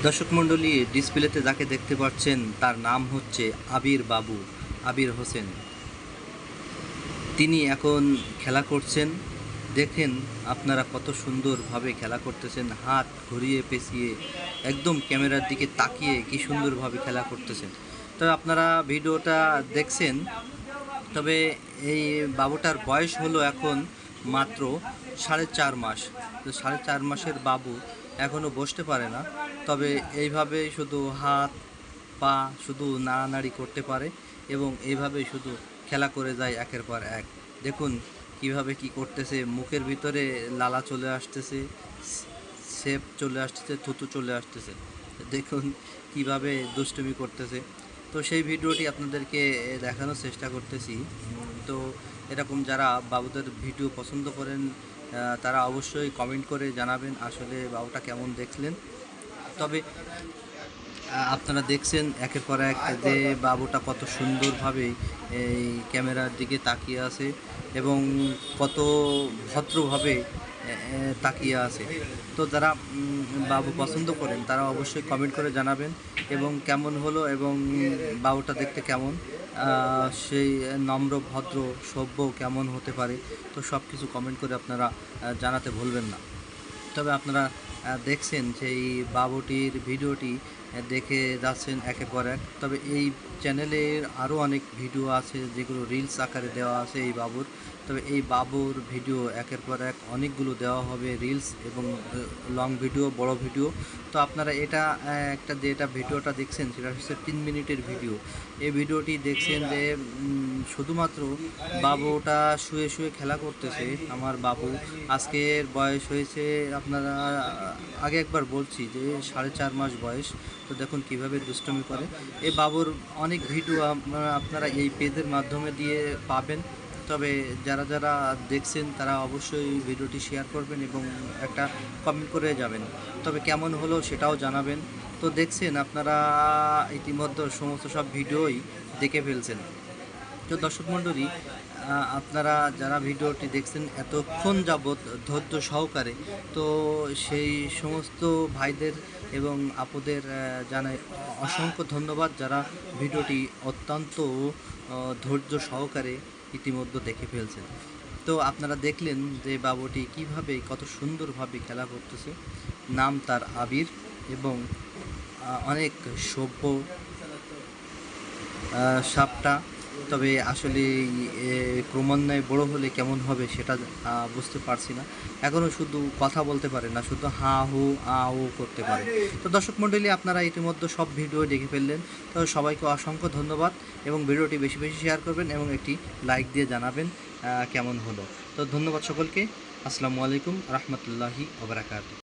দর্শক মণ্ডলী, ডিসপ্লেতে যাকে দেখতে পাচ্ছেন তার নাম হচ্ছে আবির বাবু, আবির হোসেন। তিনি এখন খেলা করছেন। দেখেন আপনারা কত সুন্দরভাবে খেলা করতেছেন, হাত ঘুরিয়ে পেঁচিয়ে একদম ক্যামেরার দিকে তাকিয়ে কি সুন্দরভাবে খেলা করতেছেন। তবে আপনারা ভিডিওটা দেখছেন, তবে এই বাবুটার বয়স হলো এখন মাত্র 4.5 মাস। তো 4.5 মাসের বাবু এখনও বসতে পারে না, তবে এইভাবে শুধু হাত পা শুধু নাড়ানাড়ি করতে পারে এবং এইভাবেই শুধু খেলা করে যায় একের পর এক। দেখুন কিভাবে কি করতেছে, মুখের ভিতরে লালা চলে আসতেছে, শেপ চলে আসতেছে, থুতু চলে আসতেছে। দেখুন কিভাবে দুষ্টুমি করতেছে। তো সেই ভিডিওটি আপনাদেরকে দেখানোর চেষ্টা করতেছি। তো এরকম যারা বাবুদের ভিডিও পছন্দ করেন তারা অবশ্যই কমেন্ট করে জানাবেন আসলে বাবুটা কেমন দেখলেন। তবে আপনারা দেখছেন একের পর এক যে বাবুটা কত সুন্দরভাবে এই ক্যামেরার দিকে তাকিয়ে আছে এবং কত ভদ্রভাবে তাকিয়ে আছে। তো যারা বাবু পছন্দ করেন তারা অবশ্যই কমেন্ট করে জানাবেন এবং কেমন হলো এবং বাবুটা দেখতে কেমন, সেই নম্র ভদ্র সভ্য কেমন হতে পারে। তো সব কিছু কমেন্ট করে আপনারা জানাতে ভুলবেন না। তবে আপনারা দেখছেন সেই বাবুটির ভিডিওটি দেখে যাচ্ছেন একের পর এক। তবে এই চ্যানেলের আরও অনেক ভিডিও আছে যেগুলো রিলস আকারে দেওয়া আছে এই বাবুর। তবে এই বাবুর ভিডিও একের পর এক অনেকগুলো দেওয়া হবে, রিলস এবং লং ভিডিও, বড় ভিডিও। তো আপনারা এটা যেটা ভিডিওটা দেখছেন সেটা হচ্ছে 3 মিনিটের ভিডিও। এই ভিডিওটি দেখছেন যে শুধুমাত্র বাবুটা শুয়ে শুয়ে খেলা করতেছে। আমার বাবু আজকের বয়স হয়েছে, আপনারা আগে একবার বলছি যে 4.5 মাস বয়স। তো দেখুন কিভাবে দুষ্টুমি করে। এই বাবুর অনেক ভিডিও আপনারা এই পেজের মাধ্যমে দিয়ে পাবেন। তবে যারা যারা দেখছেন তারা অবশ্যই ভিডিওটি শেয়ার করবেন এবং একটা কমেন্ট করে যাবেন। তবে কেমন হলো সেটাও জানাবেন। তো দেখছেন আপনারা ইতিমধ্যে সমস্ত সব ভিডিওই দেখে ফেলছেন। তো দর্শক মণ্ডলী, আপনারা যারা ভিডিওটি দেখছেন এতক্ষণ যাবৎ ধৈর্য সহকারে, তো সেই সমস্ত ভাইদের এবং আপুদের জানাই অসংখ্য ধন্যবাদ যারা ভিডিওটি অত্যন্ত ধৈর্য সহকারে ইতিমধ্যে দেখে ফেলছেন। তো আপনারা দেখলেন যে বাবুটি কিভাবে কত সুন্দরভাবে খেলা করতেছে। নাম তার আবির এবং অনেক সভ্য সাপটা। তবে আসলে ক্রমান্বয়ে বড় হলে কেমন হবে সেটা বুঝতে পারছি না। এখনও শুধু কথা বলতে পারে না, শুধু হা হু আ উ করতে পারে। তো দর্শক মণ্ডলী, আপনারা ইতিমধ্যে সব ভিডিও দেখে ফেললেন। তো সবাইকে অসংখ্য ধন্যবাদ এবং ভিডিওটি বেশি বেশি শেয়ার করবেন এবং একটি লাইক দিয়ে জানাবেন কেমন হলো। তো ধন্যবাদ সকলকে। আসসালামু আলাইকুম রহমতুল্লাহি ওয়া বারাকাতুহু।